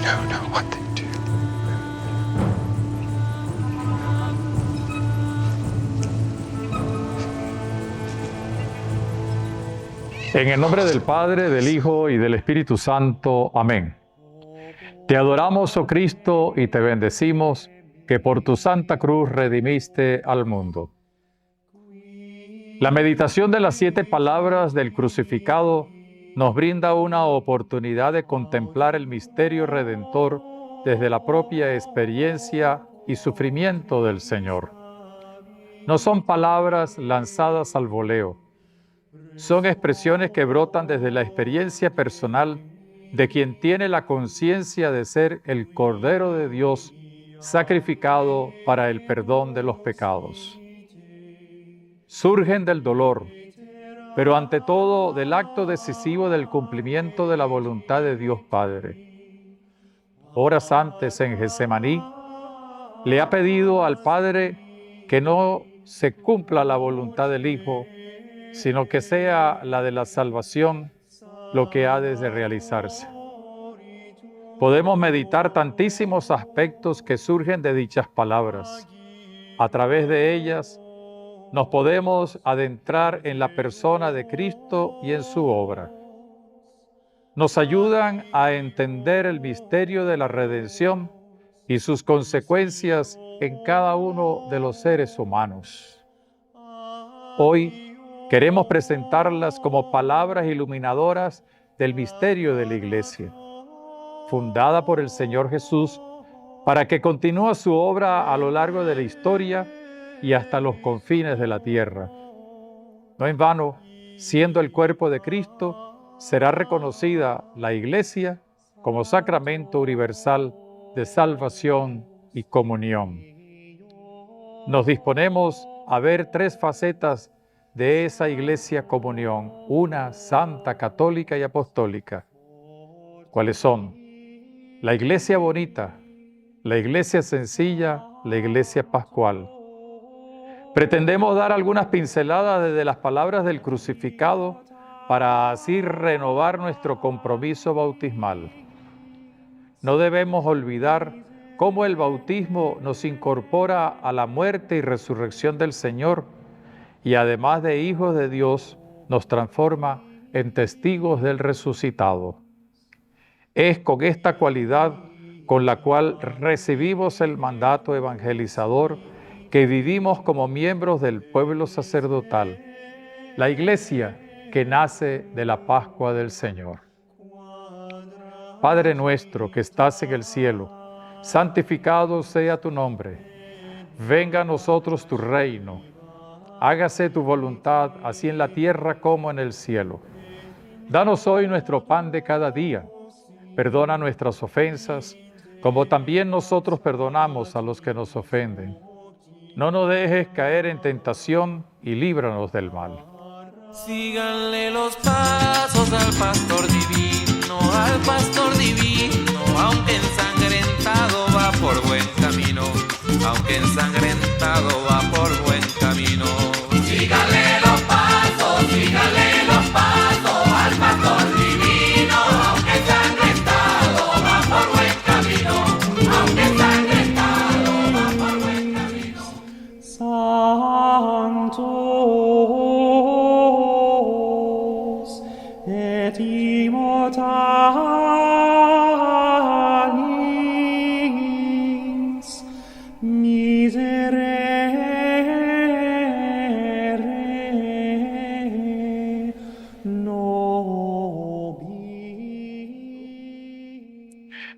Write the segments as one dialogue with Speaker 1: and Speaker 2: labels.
Speaker 1: know what they do.
Speaker 2: En el nombre del Padre, del Hijo y del Espíritu Santo. Amén. Te adoramos, oh Cristo, y te bendecimos, que por tu santa cruz redimiste al mundo. La meditación de las 7 palabras del crucificado nos brinda una oportunidad de contemplar el misterio redentor desde la propia experiencia y sufrimiento del Señor. No son palabras lanzadas al voleo. Son expresiones que brotan desde la experiencia personal de quien tiene la conciencia de ser el Cordero de Dios sacrificado para el perdón de los pecados. Surgen del dolor, pero ante todo del acto decisivo del cumplimiento de la voluntad de Dios Padre. Horas antes en Getsemaní, le ha pedido al Padre que no se cumpla la voluntad del Hijo, sino que sea la de la salvación lo que ha de realizarse. Podemos meditar tantísimos aspectos que surgen de dichas palabras. A través de ellas nos podemos adentrar en la persona de Cristo y en su obra. Nos ayudan a entender el misterio de la redención y sus consecuencias en cada uno de los seres humanos. Hoy queremos presentarlas como palabras iluminadoras del misterio de la Iglesia, fundada por el Señor Jesús, para que continúe su obra a lo largo de la historia y hasta los confines de la tierra. No en vano, siendo el cuerpo de Cristo, será reconocida la Iglesia como sacramento universal de salvación y comunión. Nos disponemos a ver 3 facetas de esa Iglesia comunión, una santa, católica y apostólica. ¿Cuáles son? La Iglesia bonita, la Iglesia sencilla, la Iglesia pascual. Pretendemos dar algunas pinceladas desde las palabras del crucificado para así renovar nuestro compromiso bautismal. No debemos olvidar cómo el bautismo nos incorpora a la muerte y resurrección del Señor y además de hijos de Dios, nos transforma en testigos del resucitado. Es con esta cualidad con la cual recibimos el mandato evangelizador que vivimos como miembros del pueblo sacerdotal, la Iglesia que nace de la Pascua del Señor. Padre nuestro que estás en el cielo, santificado sea tu nombre. Venga a nosotros tu reino. Hágase tu voluntad, así en la tierra como en el cielo. Danos hoy nuestro pan de cada día. Perdona nuestras ofensas, como también nosotros perdonamos a los que nos ofenden. No nos dejes caer en tentación y líbranos del mal.
Speaker 3: Síganle los pasos al pastor divino, aunque ensangrentado va por buen camino, aunque ensangrentado va por buen camino.
Speaker 4: Síganle los pasos al pastor divino, aunque ensangrentado va por buen camino, aunque ensangrentado va por buen camino.
Speaker 5: Sanctus et immortalis miserere nobis.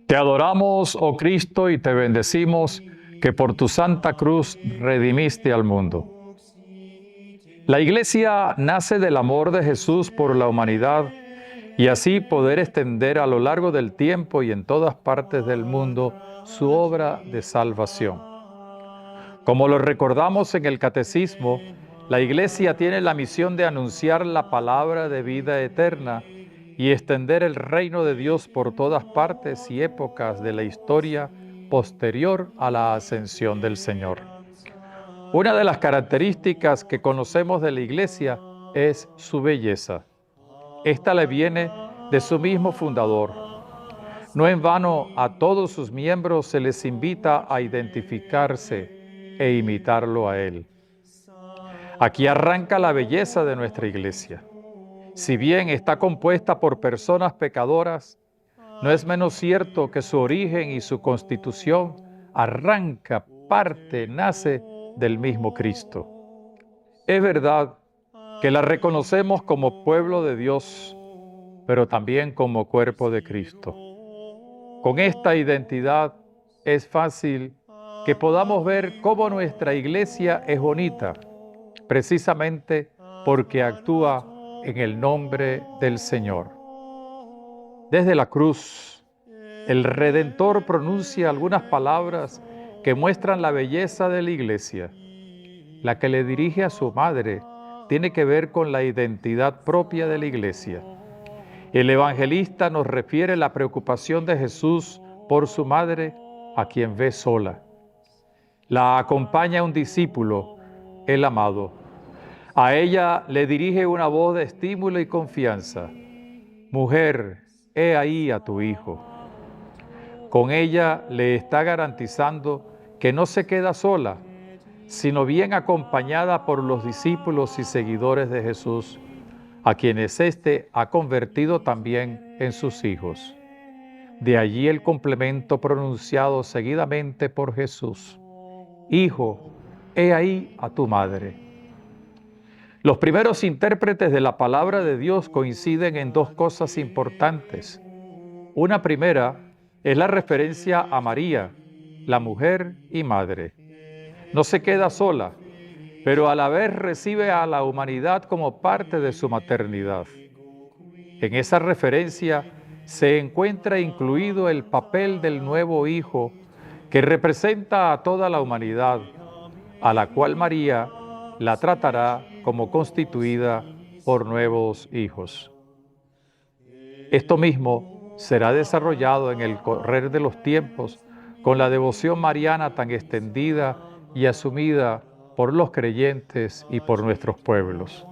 Speaker 2: Te adoramos, oh Cristo, y te bendecimos, que por tu santa cruz redimiste al mundo. La Iglesia nace del amor de Jesús por la humanidad y así poder extender a lo largo del tiempo y en todas partes del mundo su obra de salvación. Como lo recordamos en el Catecismo, la Iglesia tiene la misión de anunciar la palabra de vida eterna y extender el reino de Dios por todas partes y épocas de la historia posterior a la ascensión del Señor. Una de las características que conocemos de la Iglesia es su belleza. Esta le viene de su mismo fundador. No en vano a todos sus miembros se les invita a identificarse e imitarlo a Él. Aquí arranca la belleza de nuestra iglesia. Si bien está compuesta por personas pecadoras, no es menos cierto que su origen y su constitución nace del mismo Cristo. Es verdad que la reconocemos como pueblo de Dios, pero también como cuerpo de Cristo. Con esta identidad es fácil que podamos ver cómo nuestra iglesia es bonita, precisamente porque actúa en el nombre del Señor. Desde la cruz, el Redentor pronuncia algunas palabras que muestran la belleza de la iglesia. La que le dirige a su madre tiene que ver con la identidad propia de la iglesia. El evangelista nos refiere la preocupación de Jesús por su madre, a quien ve sola. La acompaña un discípulo, el amado. A ella le dirige una voz de estímulo y confianza. Mujer, he ahí a tu hijo. Con ella le está garantizando que no se queda sola, sino bien acompañada por los discípulos y seguidores de Jesús, a quienes éste ha convertido también en sus hijos. De allí el complemento pronunciado seguidamente por Jesús. Hijo, he ahí a tu madre. Los primeros intérpretes de la palabra de Dios coinciden en dos cosas importantes. Una primera es la referencia a María, la mujer y madre. No se queda sola, pero a la vez recibe a la humanidad como parte de su maternidad. En esa referencia se encuentra incluido el papel del nuevo hijo que representa a toda la humanidad, a la cual María la tratará como constituida por nuevos hijos. Esto mismo será desarrollado en el correr de los tiempos con la devoción mariana tan extendida y asumida por los creyentes y por nuestros pueblos.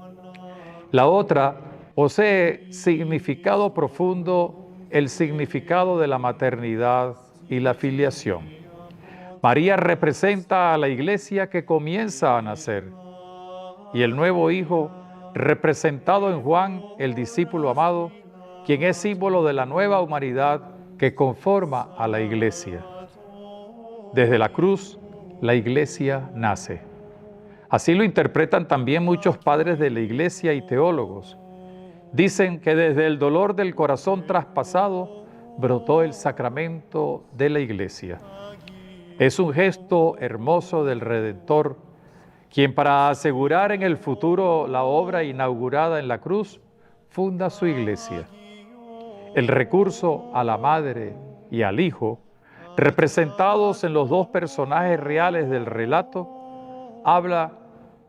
Speaker 2: La otra posee significado profundo, el significado de la maternidad y la filiación. María representa a la iglesia que comienza a nacer, y el nuevo hijo, representado en Juan, el discípulo amado, quien es símbolo de la nueva humanidad que conforma a la iglesia. Desde la cruz, la iglesia nace. Así lo interpretan también muchos padres de la iglesia y teólogos. Dicen que desde el dolor del corazón traspasado brotó el sacramento de la iglesia. Es un gesto hermoso del Redentor, quien para asegurar en el futuro la obra inaugurada en la cruz, funda su iglesia. El recurso a la madre y al hijo, representados en los dos personajes reales del relato, habla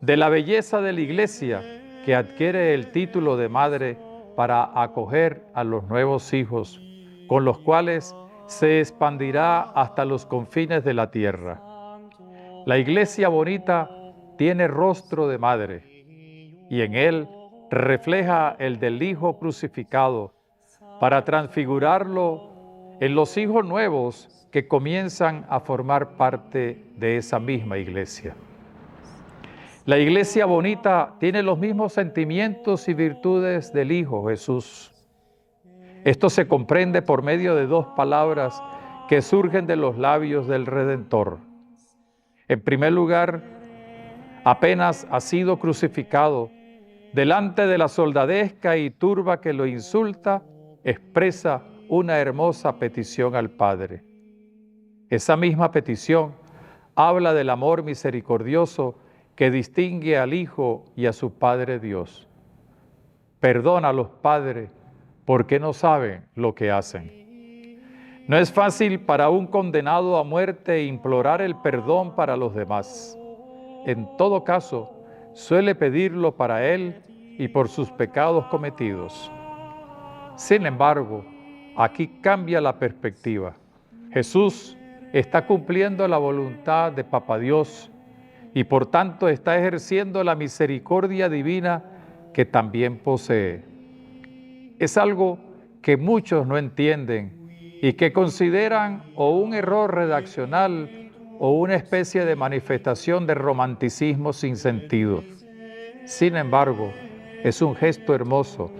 Speaker 2: de la belleza de la iglesia que adquiere el título de madre para acoger a los nuevos hijos, con los cuales se expandirá hasta los confines de la tierra. La iglesia bonita tiene rostro de madre y en él refleja el del Hijo crucificado para transfigurarlo en los hijos nuevos que comienzan a formar parte de esa misma iglesia. La iglesia bonita tiene los mismos sentimientos y virtudes del Hijo Jesús. Esto se comprende por medio de dos palabras que surgen de los labios del Redentor. En primer lugar, apenas ha sido crucificado, delante de la soldadesca y turba que lo insulta, expresa una hermosa petición al Padre. Esa misma petición habla del amor misericordioso que distingue al Hijo y a su Padre Dios. Perdónalos, Padre, porque no saben lo que hacen. No es fácil para un condenado a muerte implorar el perdón para los demás. En todo caso, suele pedirlo para él y por sus pecados cometidos. Sin embargo, aquí cambia la perspectiva. Jesús está cumpliendo la voluntad de Papá Dios y por tanto está ejerciendo la misericordia divina que también posee. Es algo que muchos no entienden y que consideran o un error redaccional o una especie de manifestación de romanticismo sin sentido. Sin embargo, es un gesto hermoso,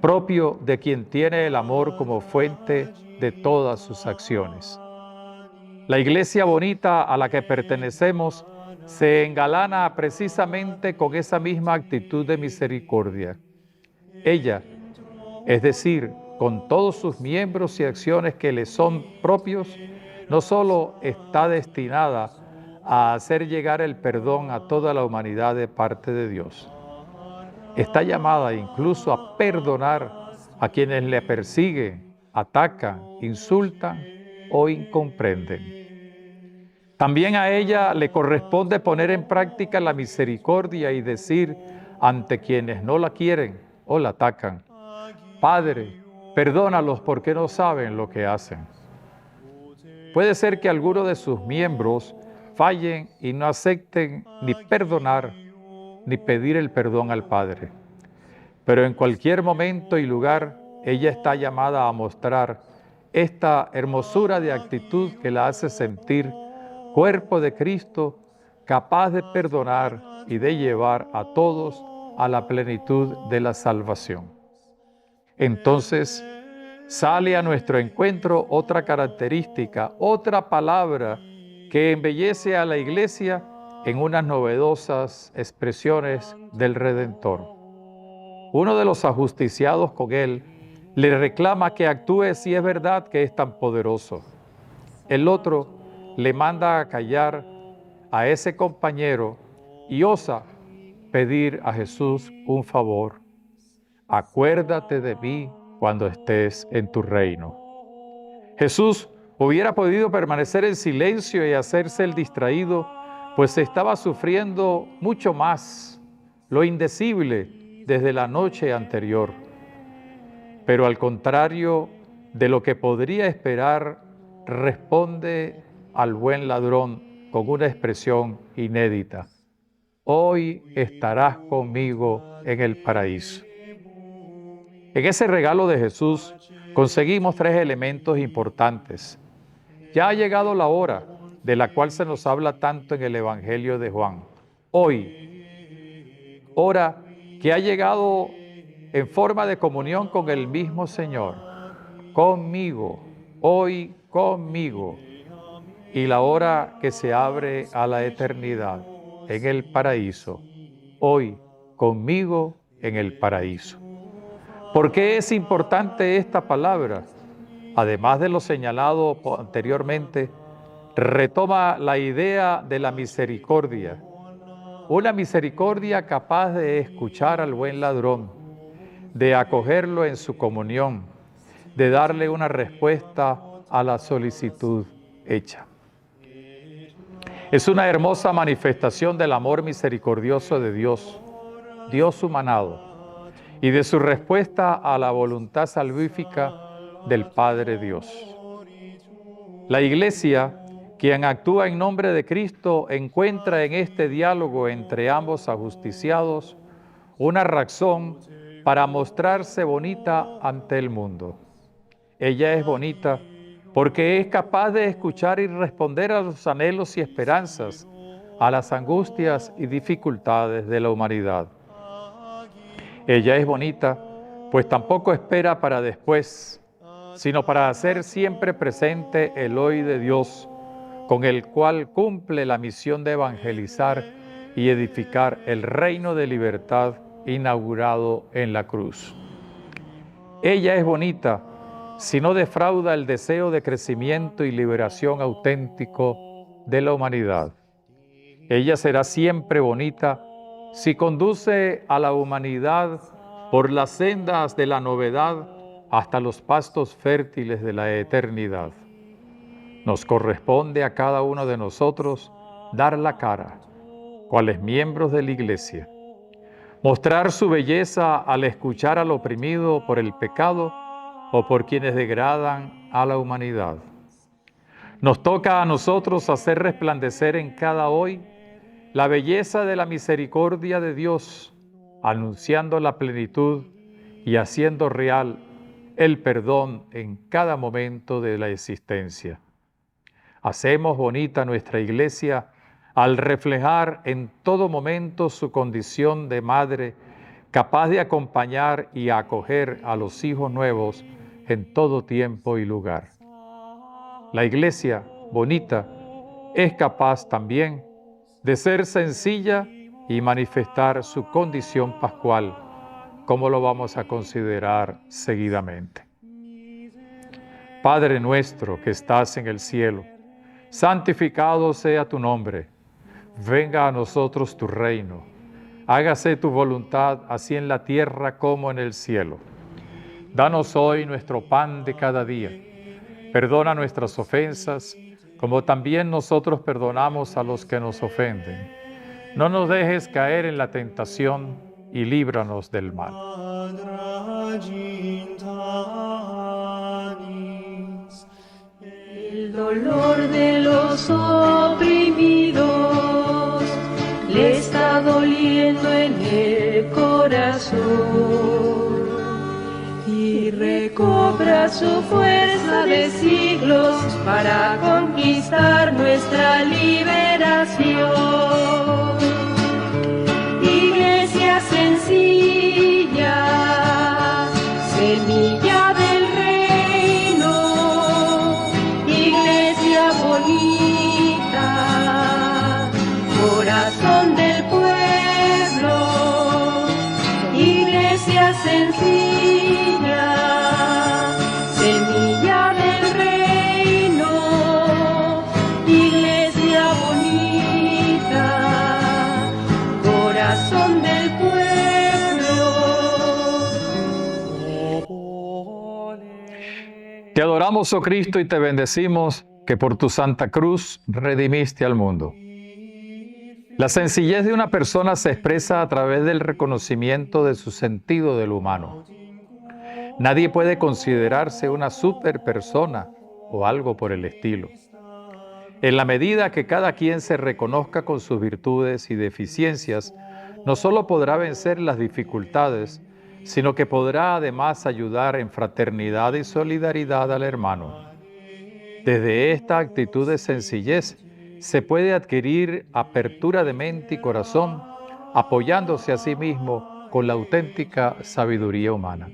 Speaker 2: propio de quien tiene el amor como fuente de todas sus acciones. La iglesia bonita a la que pertenecemos se engalana precisamente con esa misma actitud de misericordia. Ella, es decir, con todos sus miembros y acciones que le son propios, no solo está destinada a hacer llegar el perdón a toda la humanidad de parte de Dios, está llamada incluso a perdonar a quienes le persiguen, atacan, insultan o incomprenden. También a ella le corresponde poner en práctica la misericordia y decir ante quienes no la quieren o la atacan: Padre, perdónalos porque no saben lo que hacen. Puede ser que algunos de sus miembros fallen y no acepten ni perdonar ni pedir el perdón al Padre. Pero en cualquier momento y lugar, ella está llamada a mostrar esta hermosura de actitud que la hace sentir cuerpo de Cristo, capaz de perdonar y de llevar a todos a la plenitud de la salvación. Entonces, sale a nuestro encuentro otra característica, otra palabra que embellece a la iglesia en unas novedosas expresiones del Redentor. Uno de los ajusticiados con él le reclama que actúe si es verdad que es tan poderoso. El otro le manda a callar a ese compañero y osa pedir a Jesús un favor: acuérdate de mí cuando estés en tu reino. Jesús hubiera podido permanecer en silencio y hacerse el distraído, pues estaba sufriendo mucho más, lo indecible, desde la noche anterior. Pero al contrario de lo que podría esperar, responde al buen ladrón con una expresión inédita: hoy estarás conmigo en el paraíso. En ese regalo de Jesús conseguimos tres elementos importantes. Ya ha llegado la hora de la cual se nos habla tanto en el Evangelio de Juan. Hoy, hora que ha llegado en forma de comunión con el mismo Señor. Conmigo, hoy conmigo. Y la hora que se abre a la eternidad en el paraíso. Hoy conmigo en el paraíso. ¿Por qué es importante esta palabra? Además de lo señalado anteriormente, retoma la idea de la misericordia. Una misericordia capaz de escuchar al buen ladrón, de acogerlo en su comunión, de darle una respuesta a la solicitud hecha. Es una hermosa manifestación del amor misericordioso de Dios, Dios humanado, y de su respuesta a la voluntad salvífica del Padre Dios. La Iglesia, quien actúa en nombre de Cristo, encuentra en este diálogo entre ambos ajusticiados una razón para mostrarse bonita ante el mundo. Ella es bonita porque es capaz de escuchar y responder a los anhelos y esperanzas, a las angustias y dificultades de la humanidad. Ella es bonita, pues tampoco espera para después, sino para hacer siempre presente el hoy de Dios, con el cual cumple la misión de evangelizar y edificar el reino de libertad inaugurado en la cruz. Ella es bonita si no defrauda el deseo de crecimiento y liberación auténtico de la humanidad. Ella será siempre bonita si conduce a la humanidad por las sendas de la novedad hasta los pastos fértiles de la eternidad. Nos corresponde a cada uno de nosotros dar la cara, cuales miembros de la Iglesia, mostrar su belleza al escuchar al oprimido por el pecado o por quienes degradan a la humanidad. Nos toca a nosotros hacer resplandecer en cada hoy la belleza de la misericordia de Dios, anunciando la plenitud y haciendo real el perdón en cada momento de la existencia. Hacemos bonita nuestra iglesia al reflejar en todo momento su condición de madre, capaz de acompañar y acoger a los hijos nuevos en todo tiempo y lugar. La iglesia bonita es capaz también de ser sencilla y manifestar su condición pascual, como lo vamos a considerar seguidamente. Padre nuestro que estás en el cielo, santificado sea tu nombre. Venga a nosotros tu reino. Hágase tu voluntad, así en la tierra como en el cielo. Danos hoy nuestro pan de cada día. Perdona nuestras ofensas, como también nosotros perdonamos a los que nos ofenden. No nos dejes caer en la tentación y líbranos del mal.
Speaker 1: El dolor de los oprimidos le está doliendo en el corazón y recobra su fuerza de siglos para conquistar nuestra liberación. Iglesia sencilla, semilla del reino, iglesia bonita, corazón del pueblo, iglesia sencilla, semilla del reino, iglesia bonita, corazón del pueblo.
Speaker 2: Te adoramos, oh Cristo, y te bendecimos que por tu santa cruz redimiste al mundo. La sencillez de una persona se expresa a través del reconocimiento de su sentido del humano. Nadie puede considerarse una superpersona o algo por el estilo. En la medida que cada quien se reconozca con sus virtudes y deficiencias, no solo podrá vencer las dificultades, sino que podrá además ayudar en fraternidad y solidaridad al hermano. Desde esta actitud de sencillez se puede adquirir apertura de mente y corazón, apoyándose a sí mismo con la auténtica sabiduría humana.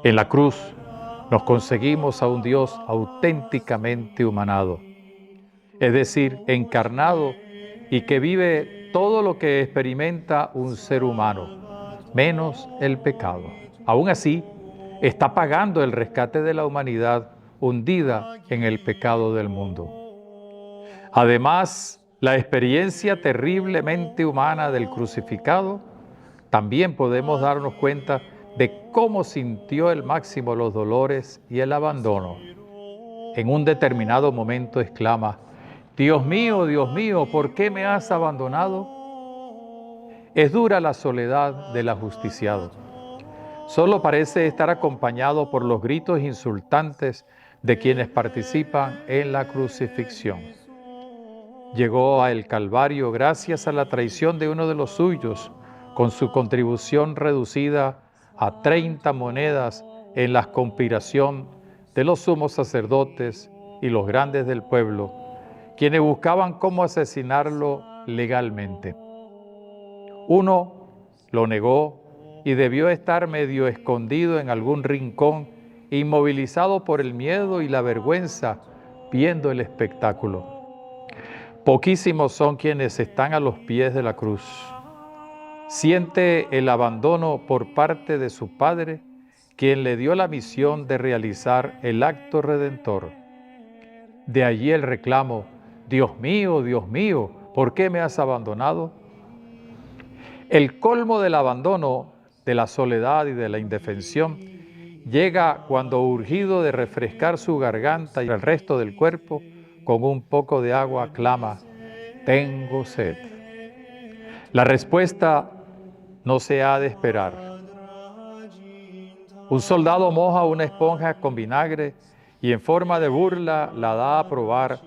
Speaker 2: En la cruz nos conseguimos a un Dios auténticamente humanado, es decir, encarnado y que vive todo lo que experimenta un ser humano, menos el pecado. Aún así, está pagando el rescate de la humanidad hundida en el pecado del mundo. Además, la experiencia terriblemente humana del crucificado, también podemos darnos cuenta de cómo sintió el máximo los dolores y el abandono. En un determinado momento exclama: Dios mío, ¿por qué me has abandonado? Es dura la soledad del ajusticiado. Solo parece estar acompañado por los gritos insultantes de quienes participan en la crucifixión. Llegó a el Calvario gracias a la traición de uno de los suyos, con su contribución reducida a 30 monedas en la conspiración de los sumos sacerdotes y los grandes del pueblo, quienes buscaban cómo asesinarlo legalmente. Uno lo negó y debió estar medio escondido en algún rincón, inmovilizado por el miedo y la vergüenza, viendo el espectáculo. Poquísimos son quienes están a los pies de la cruz. Siente el abandono por parte de su Padre, quien le dio la misión de realizar el acto redentor. De allí el reclamo: Dios mío, ¿por qué me has abandonado? El colmo del abandono, de la soledad y de la indefensión llega cuando, urgido de refrescar su garganta y el resto del cuerpo, con un poco de agua clama: tengo sed. La respuesta no se ha de esperar. Un soldado moja una esponja con vinagre y en forma de burla la da a probar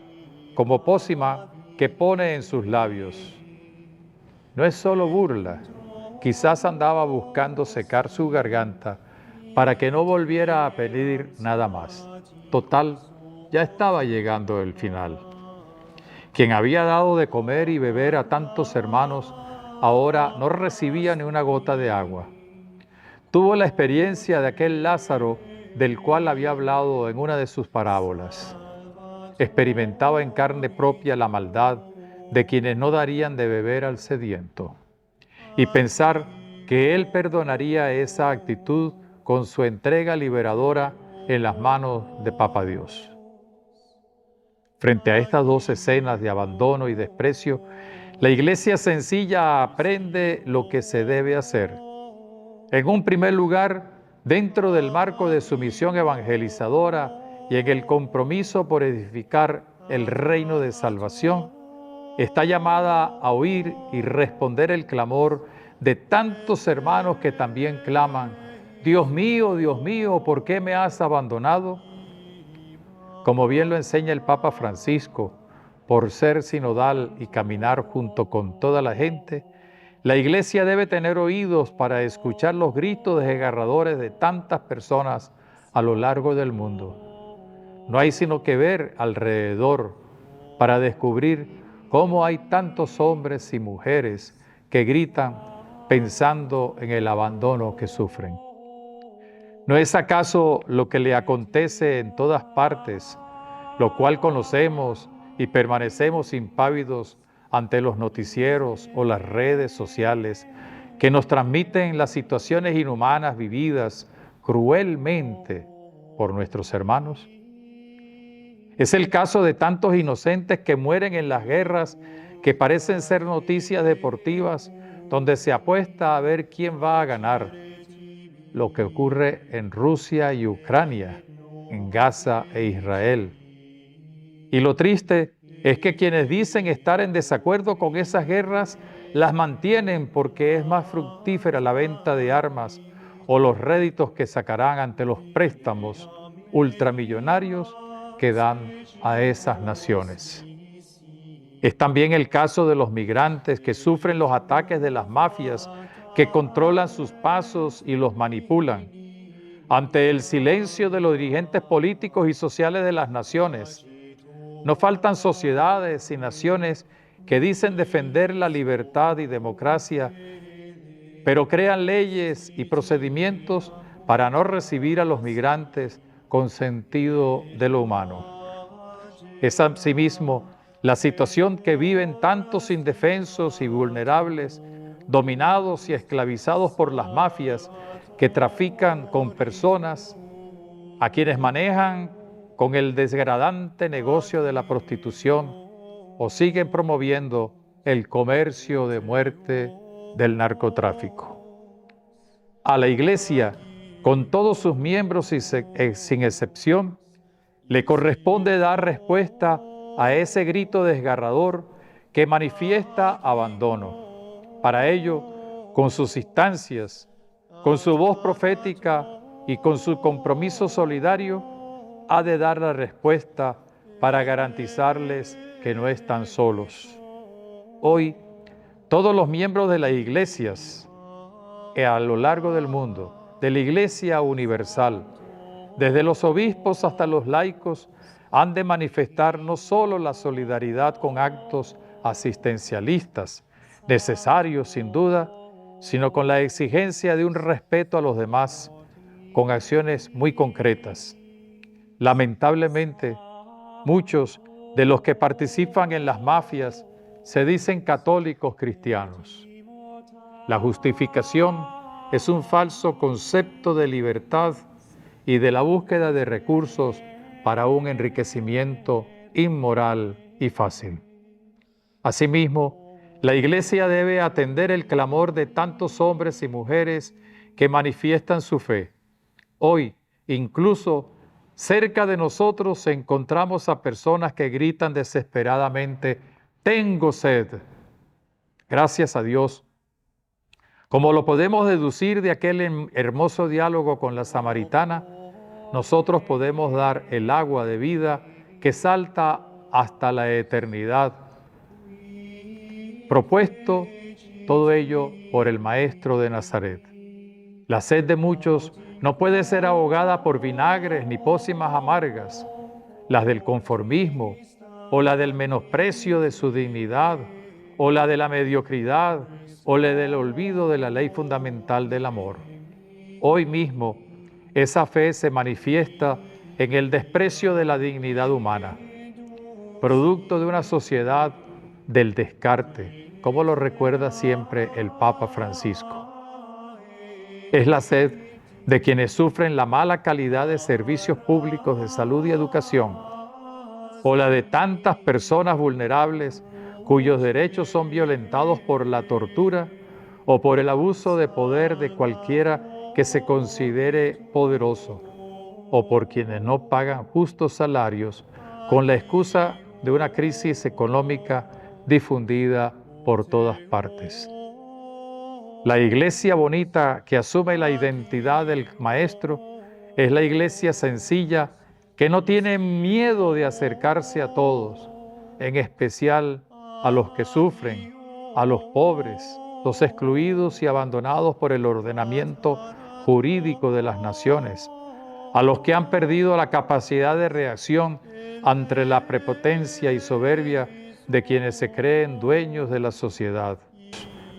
Speaker 2: como pócima que pone en sus labios. No es solo burla, quizás andaba buscando secar su garganta para que no volviera a pedir nada más. Total, ya estaba llegando el final. Quien había dado de comer y beber a tantos hermanos, ahora no recibía ni una gota de agua. Tuvo la experiencia de aquel Lázaro del cual había hablado en una de sus parábolas. Experimentaba en carne propia la maldad de quienes no darían de beber al sediento. Y pensar que Él perdonaría esa actitud con su entrega liberadora en las manos de Papa Dios. Frente a estas dos escenas de abandono y desprecio, la Iglesia sencilla aprende lo que se debe hacer. En un primer lugar, dentro del marco de su misión evangelizadora y en el compromiso por edificar el reino de salvación, está llamada a oír y responder el clamor de tantos hermanos que también claman: Dios mío, ¿por qué me has abandonado? Como bien lo enseña el Papa Francisco, por ser sinodal y caminar junto con toda la gente, la Iglesia debe tener oídos para escuchar los gritos desgarradores de tantas personas a lo largo del mundo. No hay sino que ver alrededor para descubrir cómo hay tantos hombres y mujeres que gritan pensando en el abandono que sufren. ¿No es acaso lo que le acontece en todas partes, lo cual conocemos y permanecemos impávidos ante los noticieros o las redes sociales que nos transmiten las situaciones inhumanas vividas cruelmente por nuestros hermanos? Es el caso de tantos inocentes que mueren en las guerras que parecen ser noticias deportivas donde se apuesta a ver quién va a ganar. Lo que ocurre en Rusia y Ucrania, en Gaza e Israel. Y lo triste es que quienes dicen estar en desacuerdo con esas guerras las mantienen porque es más fructífera la venta de armas o los réditos que sacarán ante los préstamos ultramillonarios que dan a esas naciones. Es también el caso de los migrantes que sufren los ataques de las mafias que controlan sus pasos y los manipulan. Ante el silencio de los dirigentes políticos y sociales de las naciones, no faltan sociedades y naciones que dicen defender la libertad y democracia, pero crean leyes y procedimientos para no recibir a los migrantes con sentido de lo humano. Es asimismo la situación que viven tantos indefensos y vulnerables, dominados y esclavizados por las mafias que trafican con personas, a quienes manejan con el desagradante negocio de la prostitución o siguen promoviendo el comercio de muerte del narcotráfico. A la Iglesia, con todos sus miembros y sin excepción, le corresponde dar respuesta a ese grito desgarrador que manifiesta abandono. Para ello, con sus instancias, con su voz profética y con su compromiso solidario, ha de dar la respuesta para garantizarles que no están solos. Hoy, todos los miembros de las iglesias a lo largo del mundo, de la Iglesia Universal, desde los obispos hasta los laicos, han de manifestar no solo la solidaridad con actos asistencialistas, necesarios sin duda, sino con la exigencia de un respeto a los demás, con acciones muy concretas. Lamentablemente, muchos de los que participan en las mafias se dicen católicos cristianos. La justificación es un falso concepto de libertad y de la búsqueda de recursos para un enriquecimiento inmoral y fácil. Asimismo, la Iglesia debe atender el clamor de tantos hombres y mujeres que manifiestan su fe. Hoy, incluso cerca de nosotros, encontramos a personas que gritan desesperadamente: «Tengo sed». Gracias a Dios, como lo podemos deducir de aquel hermoso diálogo con la samaritana, nosotros podemos dar el agua de vida que salta hasta la eternidad, propuesto todo ello por el Maestro de Nazaret. La sed de muchos No puede ser ahogada por vinagres ni pócimas amargas, las del conformismo, o la del menosprecio de su dignidad, o la de la mediocridad, o la del olvido de la ley fundamental del amor. Hoy mismo, esa fe se manifiesta en el desprecio de la dignidad humana, producto de una sociedad del descarte, como lo recuerda siempre el Papa Francisco. Es la sed de quienes sufren la mala calidad de servicios públicos de salud y educación, o la de tantas personas vulnerables cuyos derechos son violentados por la tortura o por el abuso de poder de cualquiera que se considere poderoso, o por quienes no pagan justos salarios con la excusa de una crisis económica difundida por todas partes. La iglesia bonita que asume la identidad del Maestro es la iglesia sencilla que no tiene miedo de acercarse a todos, en especial a los que sufren, a los pobres, los excluidos y abandonados por el ordenamiento jurídico de las naciones, a los que han perdido la capacidad de reacción ante la prepotencia y soberbia de quienes se creen dueños de la sociedad,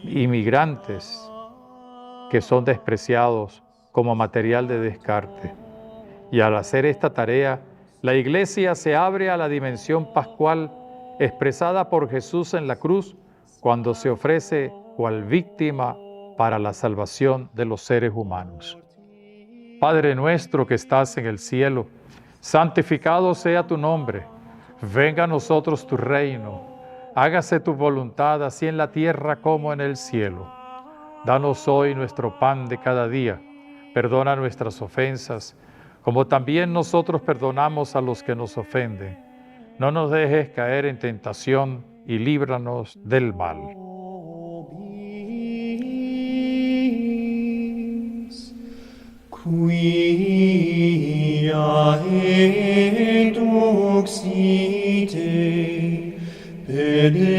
Speaker 2: inmigrantes que son despreciados como material de descarte. Y al hacer esta tarea, la Iglesia se abre a la dimensión pascual expresada por Jesús en la cruz cuando se ofrece cual víctima para la salvación de los seres humanos. Padre nuestro que estás en el cielo, santificado sea tu nombre. Venga a nosotros tu reino. Hágase tu voluntad así en la tierra como en el cielo. Danos hoy nuestro pan de cada día. Perdona nuestras ofensas, como también nosotros perdonamos a los que nos ofenden. No nos dejes caer en tentación y líbranos del mal.
Speaker 5: Quia et uxite benedictum.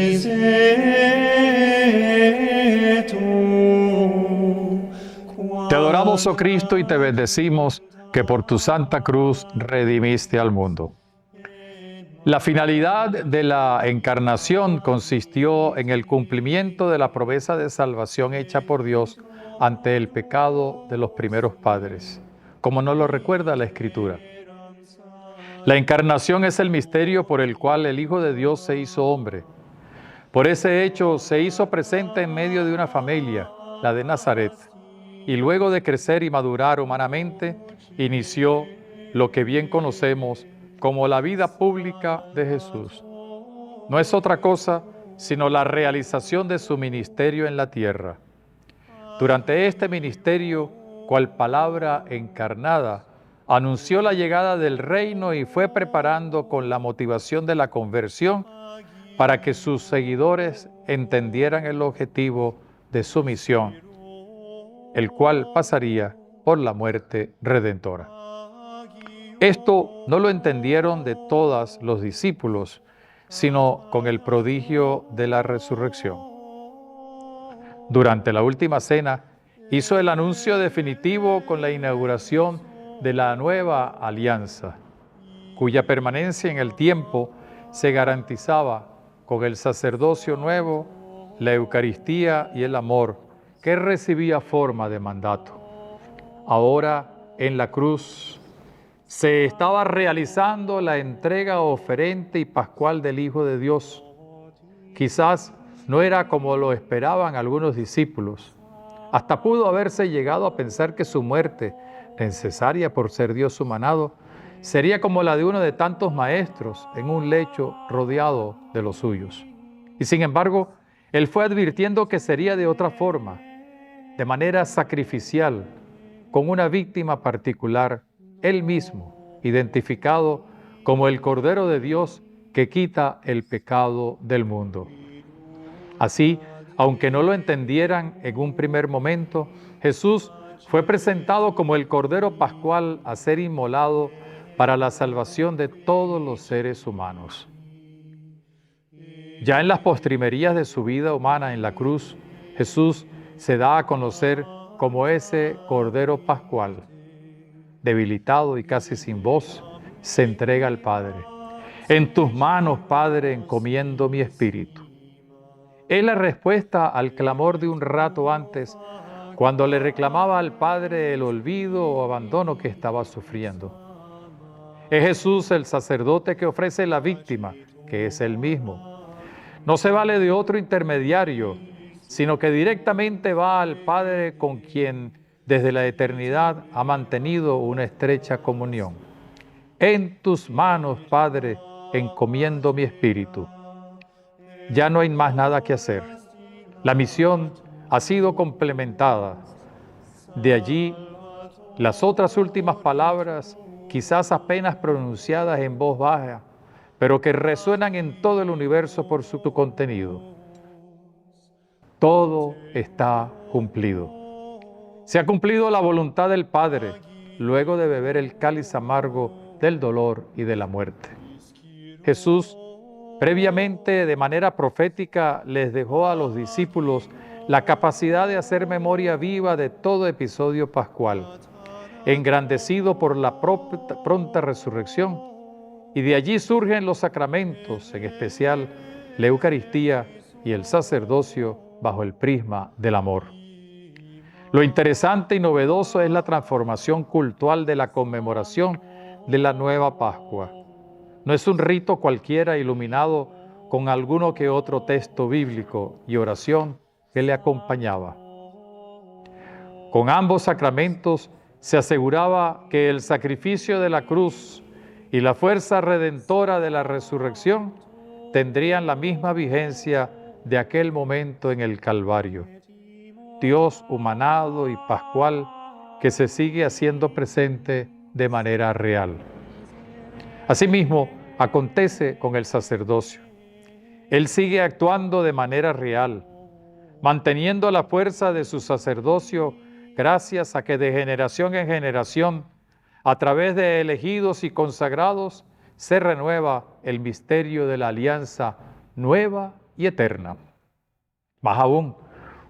Speaker 2: Te adoramos, oh Cristo, y te bendecimos que por tu santa cruz redimiste al mundo. La finalidad de la encarnación consistió en el cumplimiento de la promesa de salvación hecha por Dios ante el pecado de los primeros padres, como nos lo recuerda la Escritura. La encarnación es el misterio por el cual el Hijo de Dios se hizo hombre. Por ese hecho se hizo presente en medio de una familia, la de Nazaret, y luego de crecer y madurar humanamente, inició lo que bien conocemos como la vida pública de Jesús. No es otra cosa sino la realización de su ministerio en la tierra. Durante este ministerio, cual palabra encarnada, anunció la llegada del reino y fue preparando con la motivación de la conversión para que sus seguidores entendieran el objetivo de su misión, el cual pasaría por la muerte redentora. Esto no lo entendieron de todos los discípulos, sino con el prodigio de la resurrección. Durante la última cena, hizo el anuncio definitivo con la inauguración de la nueva alianza, cuya permanencia en el tiempo se garantizaba con el sacerdocio nuevo, la Eucaristía y el amor, que recibía forma de mandato. Ahora, en la cruz, se estaba realizando la entrega oferente y pascual del Hijo de Dios. Quizás no era como lo esperaban algunos discípulos. Hasta pudo haberse llegado a pensar que su muerte, necesaria por ser Dios humanado, sería como la de uno de tantos maestros en un lecho rodeado de los suyos. Y sin embargo, él fue advirtiendo que sería de otra forma, de manera sacrificial, con una víctima particular, él mismo, identificado como el Cordero de Dios que quita el pecado del mundo. Así, aunque no lo entendieran en un primer momento, Jesús fue presentado como el Cordero Pascual a ser inmolado para la salvación de todos los seres humanos. Ya en las postrimerías de su vida humana en la cruz, Jesús se da a conocer como ese Cordero Pascual, debilitado y casi sin voz, se entrega al Padre. En tus manos, Padre, encomiendo mi espíritu. Es la respuesta al clamor de un rato antes, cuando le reclamaba al Padre el olvido o abandono que estaba sufriendo. Es Jesús el sacerdote que ofrece la víctima, que es Él mismo. No se vale de otro intermediario, sino que directamente va al Padre con quien desde la eternidad ha mantenido una estrecha comunión. En tus manos, Padre, encomiendo mi espíritu. Ya no hay más nada que hacer. La misión ha sido complementada. De allí, las otras últimas palabras, quizás apenas pronunciadas en voz baja, pero que resuenan en todo el universo por su contenido. Todo está cumplido. Se ha cumplido la voluntad del Padre, luego de beber el cáliz amargo del dolor y de la muerte. Jesús, previamente, de manera profética, les dejó a los discípulos la capacidad de hacer memoria viva de todo episodio pascual, engrandecido por la pronta resurrección, y de allí surgen los sacramentos, en especial la Eucaristía y el sacerdocio bajo el prisma del amor. Lo interesante y novedoso es la transformación cultural de la conmemoración de la nueva Pascua. No es un rito cualquiera iluminado con alguno que otro texto bíblico y oración que le acompañaba. Con ambos sacramentos se aseguraba que el sacrificio de la cruz y la fuerza redentora de la resurrección tendrían la misma vigencia de aquel momento en el Calvario. Dios humanado y pascual que se sigue haciendo presente de manera real. Asimismo, acontece con el sacerdocio. Él sigue actuando de manera real, manteniendo la fuerza de su sacerdocio gracias a que de generación en generación, a través de elegidos y consagrados, se renueva el misterio de la alianza nueva y eterna. Más aún,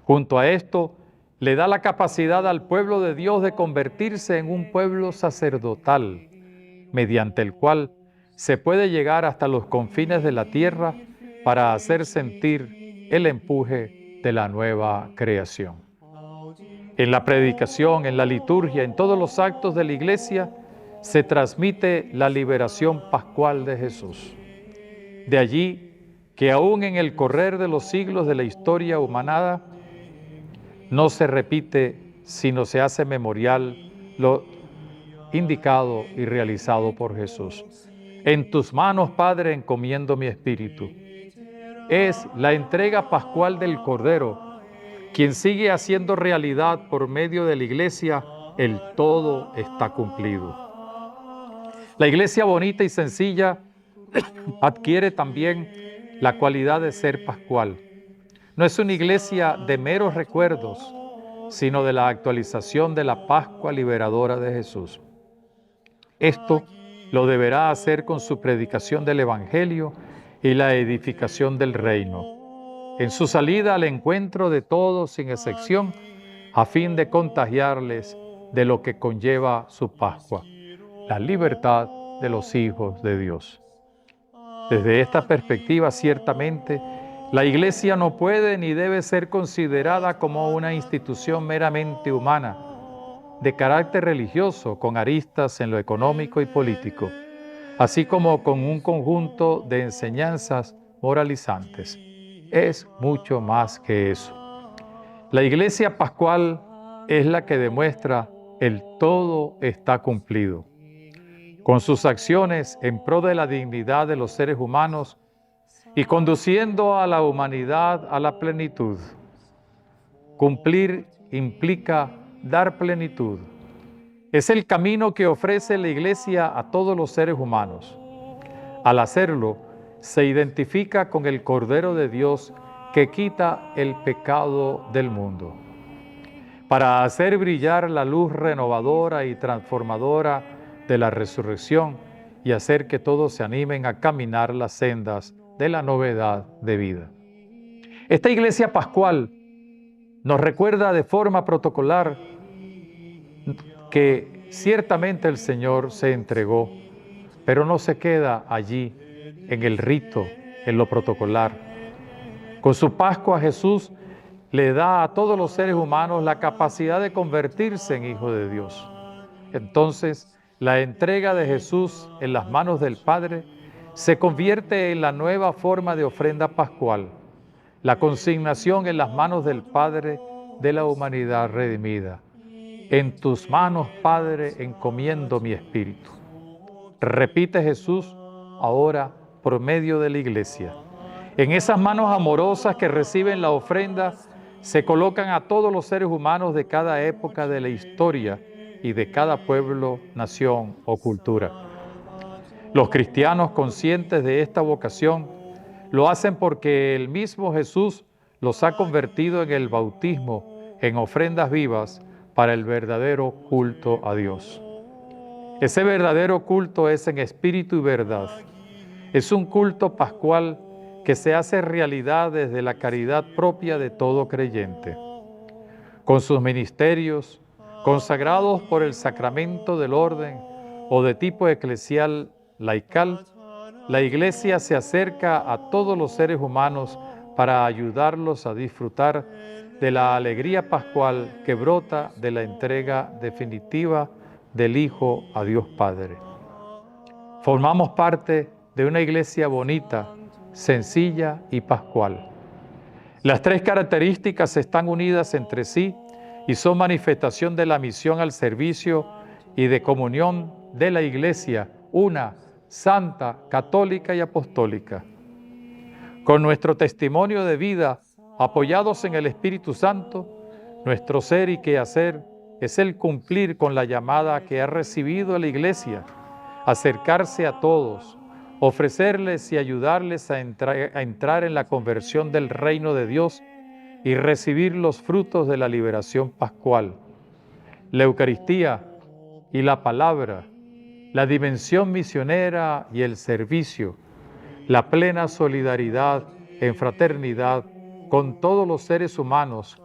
Speaker 2: junto a esto, le da la capacidad al pueblo de Dios de convertirse en un pueblo sacerdotal, mediante el cual se puede llegar hasta los confines de la tierra para hacer sentir el empuje de la nueva creación. En la predicación, en la liturgia, en todos los actos de la Iglesia, se transmite la liberación pascual de Jesús. De allí que aún en el correr de los siglos de la historia humana, no se repite, sino se hace memorial lo indicado y realizado por Jesús. En tus manos, Padre, encomiendo mi espíritu. Es la entrega pascual del Cordero, quien sigue haciendo realidad por medio de la Iglesia, el todo está cumplido. La Iglesia bonita y sencilla adquiere también la cualidad de ser pascual. No es una iglesia de meros recuerdos, sino de la actualización de la Pascua liberadora de Jesús. Esto lo deberá hacer con su predicación del Evangelio y la edificación del reino, en su salida al encuentro de todos sin excepción, a fin de contagiarles de lo que conlleva su Pascua, la libertad de los hijos de Dios. Desde esta perspectiva, ciertamente, la Iglesia no puede ni debe ser considerada como una institución meramente humana, de carácter religioso, con aristas en lo económico y político, así como con un conjunto de enseñanzas moralizantes. Es mucho más que eso. La Iglesia pascual es la que demuestra el todo está cumplido. Con sus acciones en pro de la dignidad de los seres humanos y conduciendo a la humanidad a la plenitud. Cumplir implica dar plenitud. Es el camino que ofrece la Iglesia a todos los seres humanos. Al hacerlo, se identifica con el Cordero de Dios que quita el pecado del mundo. Para hacer brillar la luz renovadora y transformadora de la resurrección y hacer que todos se animen a caminar las sendas de la novedad de vida. Esta Iglesia pascual nos recuerda de forma protocolar que Ciertamente el Señor se entregó, pero no se queda allí, en el rito, en lo protocolar. Con su Pascua Jesús le da a todos los seres humanos la capacidad de convertirse en hijos de Dios. Entonces, la entrega de Jesús en las manos del Padre se convierte en la nueva forma de ofrenda pascual, la consignación en las manos del Padre de la humanidad redimida. En tus manos, Padre, encomiendo mi espíritu. Repite Jesús ahora por medio de la Iglesia. En esas manos amorosas que reciben la ofrenda, se colocan a todos los seres humanos de cada época de la historia y de cada pueblo, nación o cultura. Los cristianos conscientes de esta vocación lo hacen porque el mismo Jesús los ha convertido en el bautismo, en ofrendas vivas para el verdadero culto a Dios. Ese verdadero culto es en espíritu y verdad. Es un culto pascual que se hace realidad desde la caridad propia de todo creyente. Con sus ministerios, consagrados por el sacramento del orden o de tipo eclesial laical, la Iglesia se acerca a todos los seres humanos para ayudarlos a disfrutar de la alegría pascual que brota de la entrega definitiva del Hijo a Dios Padre. Formamos parte de una Iglesia bonita, sencilla y pascual. Las tres características están unidas entre sí y son manifestación de la misión al servicio y de comunión de la Iglesia, una, santa, católica y apostólica. Con nuestro testimonio de vida, apoyados en el Espíritu Santo, nuestro ser y quehacer es el cumplir con la llamada que ha recibido la Iglesia, acercarse a todos, ofrecerles y ayudarles a entrar en la conversión del reino de Dios y recibir los frutos de la liberación pascual. La Eucaristía y la palabra, la dimensión misionera y el servicio, la plena solidaridad en fraternidad con todos los seres humanos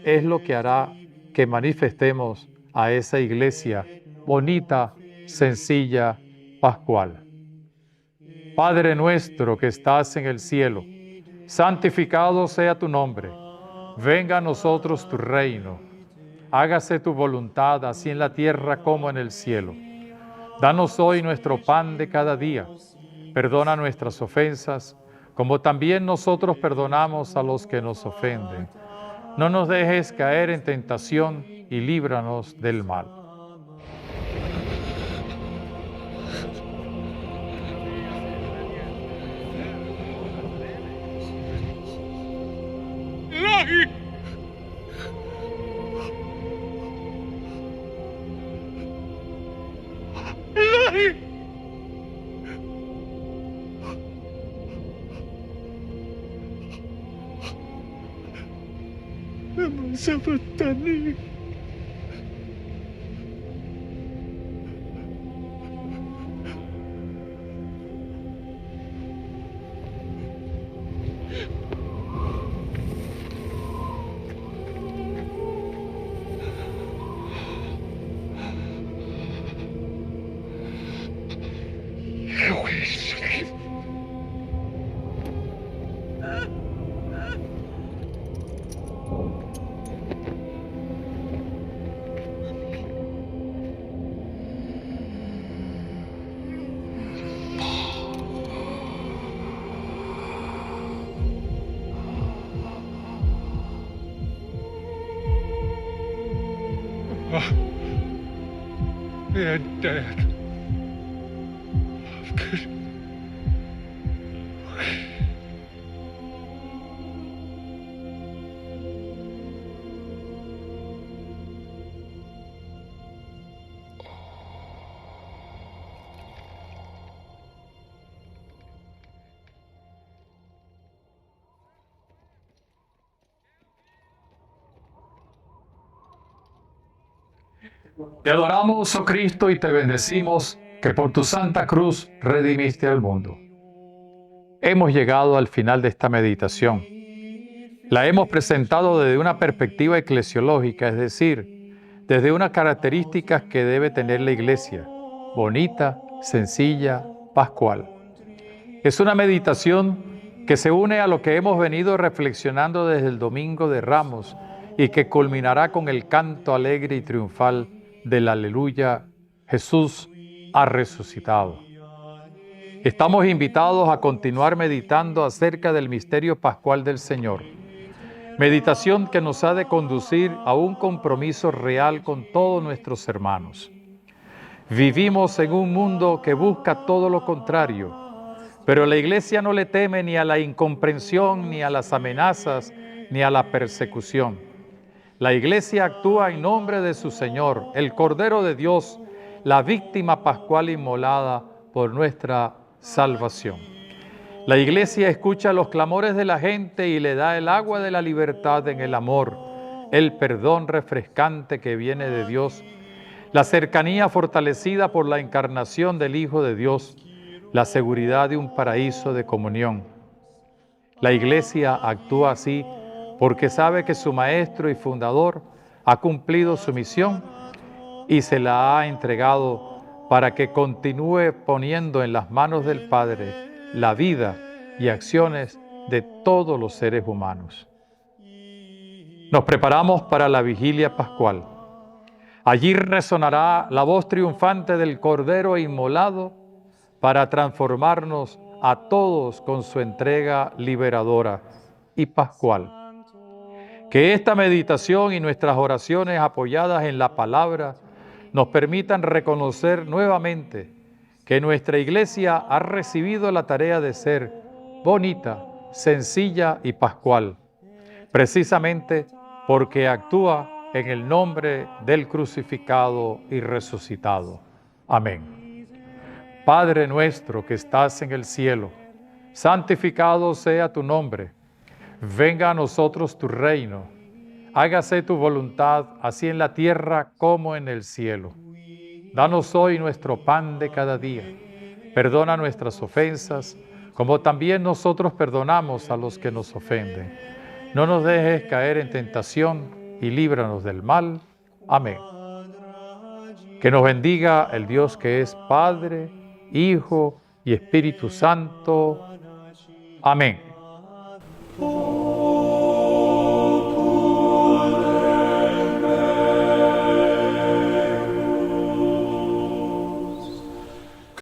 Speaker 2: es lo que hará que manifestemos a esa Iglesia bonita, sencilla, pascual. Padre nuestro que estás en el cielo, santificado sea tu nombre. Venga a nosotros tu reino. Hágase tu voluntad, así en la tierra como en el cielo. Danos hoy nuestro pan de cada día. Perdona nuestras ofensas, como también nosotros perdonamos a los que nos ofenden. No nos dejes caer en tentación y líbranos del mal.
Speaker 5: They're dead.
Speaker 2: Te adoramos, oh Cristo, y te bendecimos, que por tu santa cruz redimiste al mundo. Hemos llegado al final de esta meditación. La hemos presentado desde una perspectiva eclesiológica, es decir, desde unas características que debe tener la Iglesia: bonita, sencilla, pascual. Es una meditación que se une a lo que hemos venido reflexionando desde el Domingo de Ramos y que culminará con el canto alegre y triunfal del Aleluya, Jesús ha resucitado. Estamos invitados a continuar meditando acerca del misterio pascual del Señor. Meditación que nos ha de conducir a un compromiso real con todos nuestros hermanos. Vivimos en un mundo que busca todo lo contrario, pero la Iglesia no le teme ni a la incomprensión, ni a las amenazas, ni a la persecución. La Iglesia actúa en nombre de su Señor, el Cordero de Dios, la víctima pascual inmolada por nuestra salvación. La Iglesia escucha los clamores de la gente y le da el agua de la libertad en el amor, el perdón refrescante que viene de Dios, la cercanía fortalecida por la encarnación del Hijo de Dios, la seguridad de un paraíso de comunión. La Iglesia actúa así porque sabe que su Maestro y Fundador ha cumplido su misión y se la ha entregado para que continúe poniendo en las manos del Padre la vida y acciones de todos los seres humanos. Nos preparamos para la vigilia pascual. Allí resonará la voz triunfante del Cordero inmolado para transformarnos a todos con su entrega liberadora y pascual. Que esta meditación y nuestras oraciones apoyadas en la palabra nos permitan reconocer nuevamente que nuestra Iglesia ha recibido la tarea de ser bonita, sencilla y pascual, precisamente porque actúa en el nombre del crucificado y resucitado. Amén. Padre nuestro que estás en el cielo, santificado sea tu nombre. Venga a nosotros tu reino. Hágase tu voluntad, así en la tierra como en el cielo. Danos hoy nuestro pan de cada día. Perdona nuestras ofensas, como también nosotros perdonamos a los que nos ofenden. No nos dejes caer en tentación y líbranos del mal. Amén. Que nos bendiga el Dios que es Padre, Hijo y Espíritu Santo. Amén.